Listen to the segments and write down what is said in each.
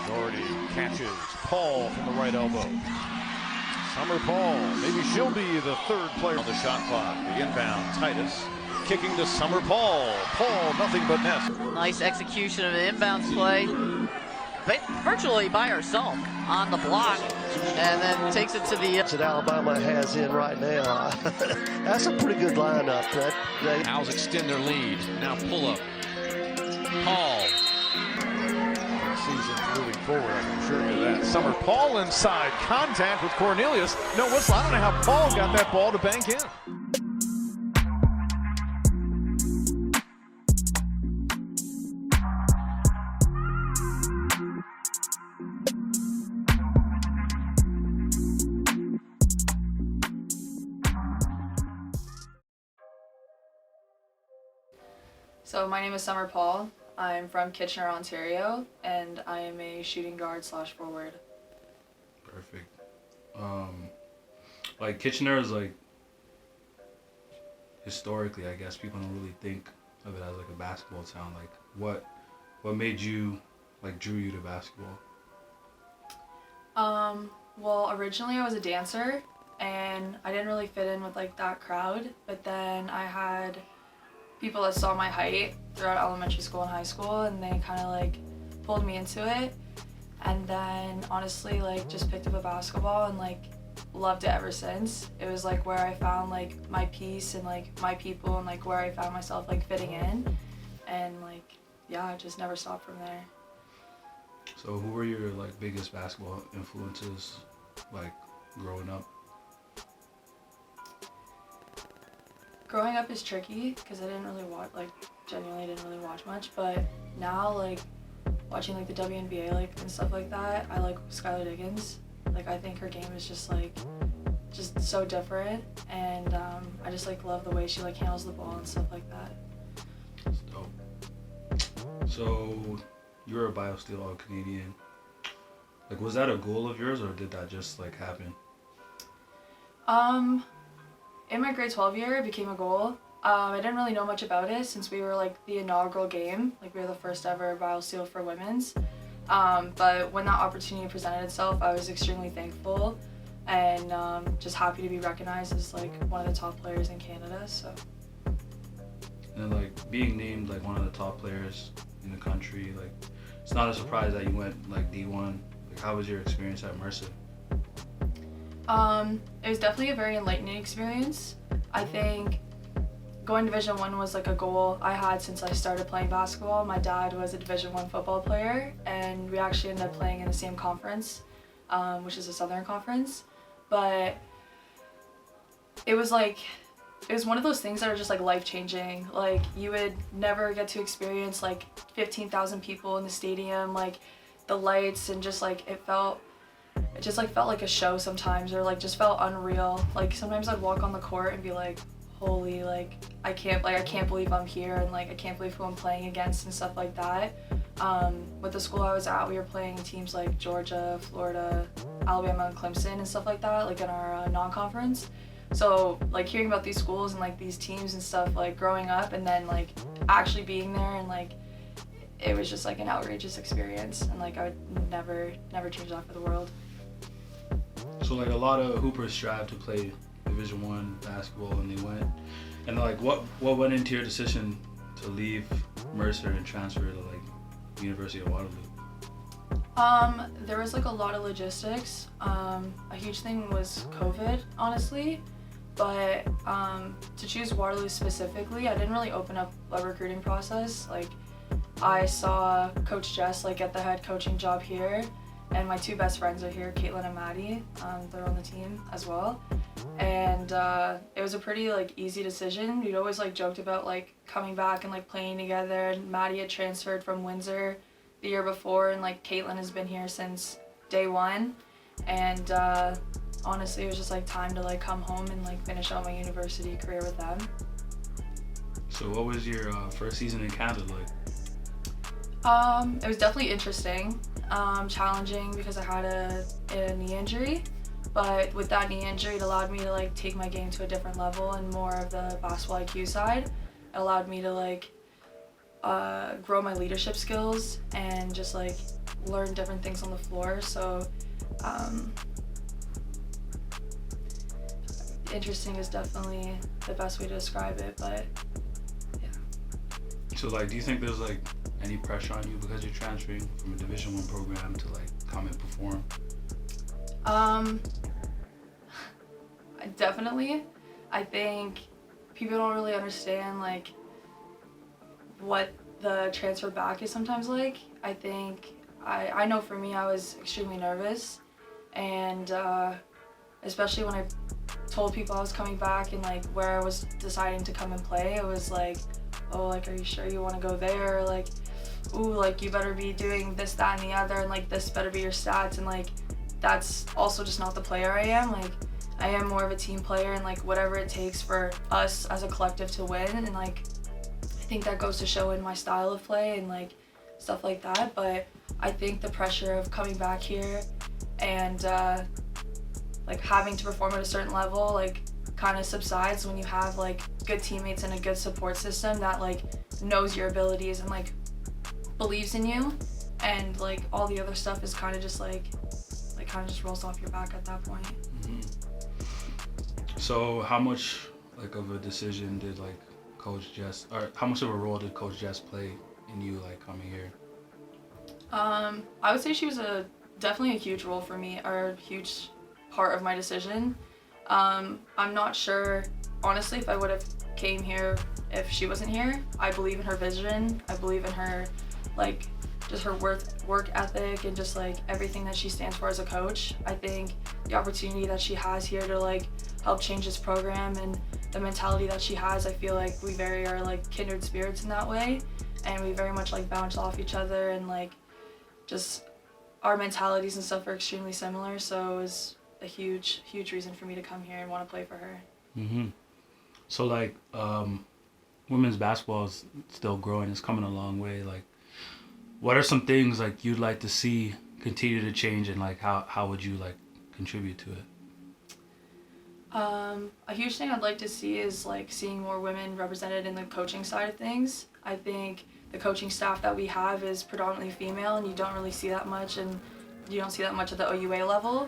Doherty catches Pahl from the right elbow. Summer Pahl, maybe she'll be the third player on the shot clock. The inbound, Titus kicking to Summer Pahl. Pahl, nothing but net. Nice execution of an inbounds play. Virtually by herself on the block, and then takes it to the that Alabama has in right now. That's a pretty good lineup. Owls extend their lead. Now pull up. Pahl. Season moving forward, I can assure you that. Summer Pahl inside, contact with Cornelius. No whistle. I don't know how Pahl got that ball to bank in. So my name is Summer Pahl. I'm from Kitchener, Ontario, and I am a shooting guard / forward. Perfect. Like Kitchener is like, historically, I guess people don't really think of it as like a basketball town. Like what made you, like, drew you to basketball? Well, originally I was a dancer, and I didn't really fit in with like that crowd, but then I had people that saw my height throughout elementary school and high school, and they kind of like pulled me into it, and then honestly like just picked up a basketball and like loved it ever since. It was like where I found like my peace and like my people, and like where I found myself like fitting in, and like yeah, I just never stopped from there. So who were your like biggest basketball influences, like growing up? Growing up is tricky because I didn't really watch, like genuinely didn't really watch much, but now like watching like the WNBA like and stuff like that, I like Skylar Diggins. Like I think her game is just so different, and I just like love the way she like handles the ball and stuff like that. That's dope. So you were a BioSteel All-Canadian. Like, was that a goal of yours, or did that just like happen? In my grade 12 year, it became a goal. I didn't really know much about it since we were like the inaugural game. Like we were the first ever BioSteel for women's. But when that opportunity presented itself, I was extremely thankful and just happy to be recognized as like one of the top players in Canada. So. And like being named like one of the top players in the country, like it's not a surprise that you went like D1. Like, how was your experience at Mercer? It was definitely a very enlightening experience. I think going Division I was like a goal I had since I started playing basketball. My dad was a Division I football player, and we actually ended up playing in the same conference, which is the Southern Conference. But it was one of those things that are just like life-changing. Like you would never get to experience like 15,000 people in the stadium, like the lights, and just like it just like felt like a show sometimes, or like just felt unreal. Like sometimes I'd walk on the court and be like, holy, like I can't believe I'm here, and like I can't believe who I'm playing against and stuff like that. With the school I was at, we were playing teams like Georgia, Florida, Alabama, and Clemson and stuff like that, like in our non-conference. So like hearing about these schools and like these teams and stuff, like growing up and then like actually being there, and like it was just like an outrageous experience, and like I would never change that for the world. So like a lot of hoopers strive to play Division I basketball, and they went. And like what went into your decision to leave Mercer and transfer to like University of Waterloo? There was like a lot of logistics. A huge thing was COVID, honestly. But to choose Waterloo specifically, I didn't really open up a recruiting process. Like I saw Coach Jess like get the head coaching job here, and my two best friends are here, Caitlin and Maddie. They're on the team as well. And it was a pretty like easy decision. We'd always like joked about like coming back and like playing together, and Maddie had transferred from Windsor the year before, and like Caitlin has been here since day one. And honestly, it was just like time to like come home and like finish out my university career with them. So what was your first season in Canada like? It was definitely interesting, challenging because I had a knee injury. But with that knee injury, it allowed me to like take my game to a different level and more of the basketball IQ side. It allowed me to like grow my leadership skills and just like learn different things on the floor. So interesting is definitely the best way to describe it, but yeah. So like, do you think there's like any pressure on you because you're transferring from a Division I program to like come and perform? Definitely. I think people don't really understand like what the transfer back is sometimes like. I think I know for me I was extremely nervous, and especially when I told people I was coming back and like where I was deciding to come and play, it was like, oh, like, are you sure you want to go there? Like, ooh, like you better be doing this, that, and the other, and like this better be your stats, and like that's also just not the player I am. Like, I am more of a team player, and like whatever it takes for us as a collective to win, and like I think that goes to show in my style of play and like stuff like that. But I think the pressure of coming back here and like having to perform at a certain level like kind of subsides when you have like good teammates and a good support system that like knows your abilities and like believes in you, and like all the other stuff is kind of just like kind of just rolls off your back at that point. Mm-hmm. So how much like of a decision did like Coach Jess, or how much of a role did Coach Jess play in you like coming here? I would say she was definitely a huge role for me, or a huge part of my decision. I'm not sure honestly if I would have came here if she wasn't here. I believe in her vision. I believe in her like just her work ethic and just like everything that she stands for as a coach. I think the opportunity that she has here to like help change this program and the mentality that she has, I feel like we very are like kindred spirits in that way, and we very much like bounce off each other, and like just our mentalities and stuff are extremely similar. So it was a huge reason for me to come here and want to play for her. Mm-hmm. So like women's basketball is still growing, it's coming a long way. Like, what are some things like you'd like to see continue to change, and like how would you like contribute to it? A huge thing I'd like to see is like seeing more women represented in the coaching side of things. I think the coaching staff that we have is predominantly female, and you don't really see that much, and you don't see that much at the OUA level.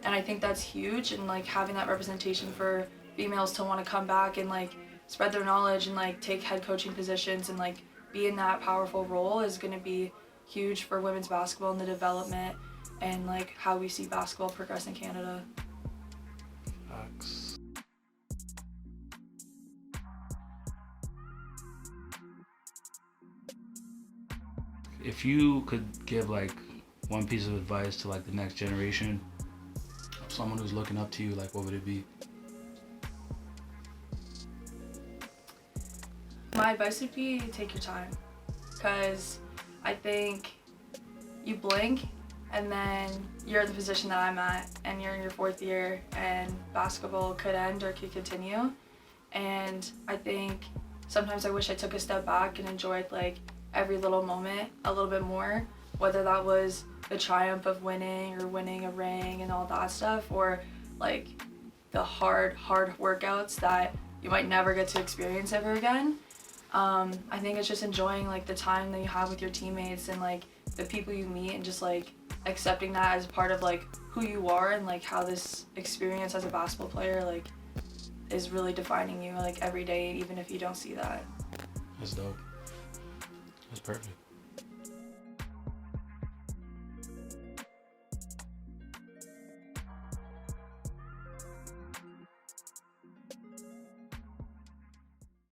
And I think that's huge, and like having that representation for females to want to come back and like spread their knowledge and like take head coaching positions and like be in that powerful role is going to be huge for women's basketball and the development and like how we see basketball progress in Canada. If you could give like one piece of advice to like the next generation, someone who's looking up to you, like what would it be? My advice would be take your time, because I think you blink and then you're in the position that I'm at, and you're in your 4th year, and basketball could end or could continue. And I think sometimes I wish I took a step back and enjoyed like every little moment a little bit more, whether that was the triumph of winning or winning a ring and all that stuff, or like the hard workouts that you might never get to experience ever again. I think it's just enjoying like the time that you have with your teammates and like the people you meet, and just like accepting that as part of like who you are, and like how this experience as a basketball player like is really defining you like every day, even if you don't see that. That's dope. That's perfect.